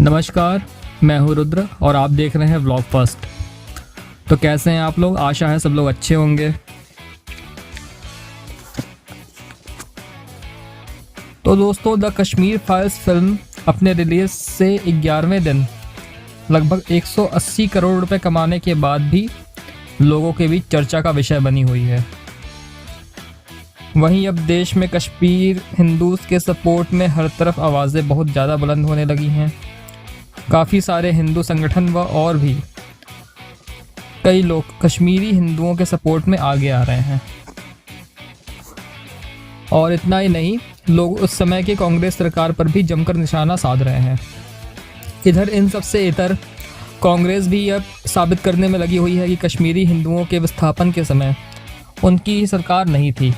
नमस्कार, मैं हूँ रुद्र और आप देख रहे हैं व्लॉग फर्स्ट। तो कैसे हैं आप लोग? आशा है सब लोग अच्छे होंगे। तो दोस्तों, द कश्मीर फाइल्स फिल्म अपने रिलीज से 11वें दिन लगभग 180 करोड़ रुपए कमाने के बाद भी लोगों के बीच चर्चा का विषय बनी हुई है। वहीं अब देश में कश्मीर हिंदूज़ के सपोर्ट में हर तरफ आवाज़ें बहुत ज़्यादा बुलंद होने लगी हैं। काफ़ी सारे हिंदू संगठन व और भी कई लोग कश्मीरी हिंदुओं के सपोर्ट में आगे आ रहे हैं। और इतना ही नहीं, लोग उस समय की कांग्रेस सरकार पर भी जमकर निशाना साध रहे हैं। इधर इन सब से इतर कांग्रेस भी अब साबित करने में लगी हुई है कि कश्मीरी हिंदुओं के विस्थापन के समय उनकी ही सरकार नहीं थी।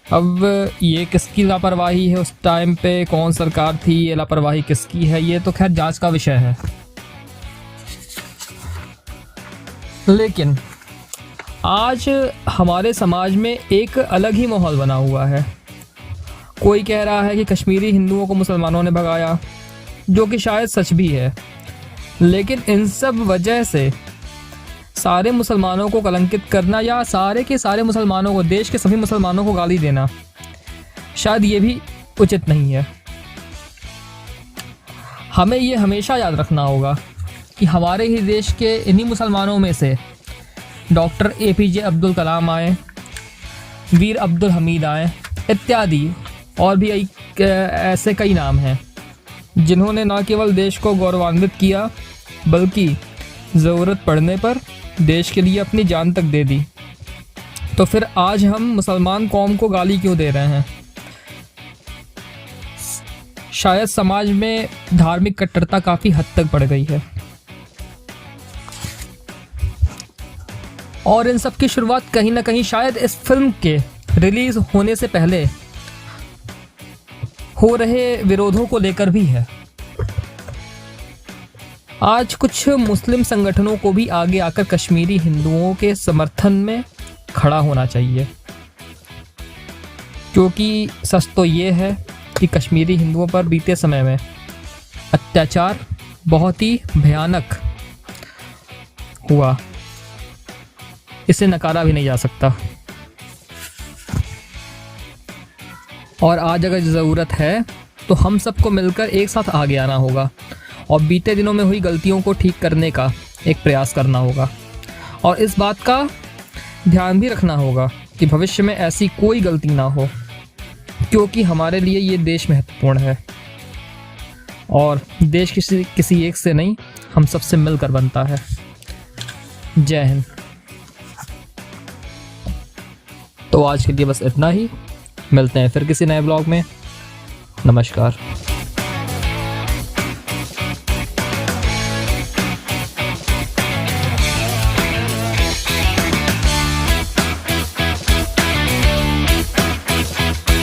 अब ये किसकी लापरवाही है, उस टाइम पे कौन सरकार थी, ये लापरवाही किसकी है, ये तो खैर जांच का विषय है। लेकिन आज हमारे समाज में एक अलग ही माहौल बना हुआ है। कोई कह रहा है कि कश्मीरी हिंदुओं को मुसलमानों ने भगाया, जो कि शायद सच भी है। लेकिन इन सब वजह से सारे मुसलमानों को कलंकित करना या सारे के सारे मुसलमानों को, देश के सभी मुसलमानों को गाली देना, शायद ये भी उचित नहीं है। हमें ये हमेशा याद रखना होगा कि हमारे ही देश के इन्हीं मुसलमानों में से डॉक्टर APJ अब्दुल कलाम आए, वीर अब्दुल हमीद आए इत्यादि, और भी ऐसे कई नाम हैं जिन्होंने न केवल देश को गौरवान्वित किया बल्कि ज़रूरत पड़ने पर देश के लिए अपनी जान तक दे दी। तो फिर आज हम मुसलमान कौम को गाली क्यों दे रहे हैं? शायद समाज में धार्मिक कट्टरता काफ़ी हद तक बढ़ गई है। और इन सब की शुरुआत कहीं ना कहीं शायद इस फिल्म के रिलीज होने से पहले हो रहे विरोधों को लेकर भी है। आज कुछ मुस्लिम संगठनों को भी आगे आकर कश्मीरी हिंदुओं के समर्थन में खड़ा होना चाहिए, क्योंकि सच तो ये है कि कश्मीरी हिंदुओं पर बीते समय में अत्याचार बहुत ही भयानक हुआ। इसे नकारा भी नहीं जा सकता। और आज अगर ज़रूरत है तो हम सबको मिलकर एक साथ आगे आना होगा और बीते दिनों में हुई गलतियों को ठीक करने का एक प्रयास करना होगा। और इस बात का ध्यान भी रखना होगा कि भविष्य में ऐसी कोई गलती ना हो, क्योंकि हमारे लिए ये देश महत्वपूर्ण है और देश किसी एक से नहीं, हम सबसे मिलकर बनता है। जय हिंद। तो आज के लिए बस इतना ही। मिलते हैं फिर किसी नए ब्लॉग में। नमस्कार।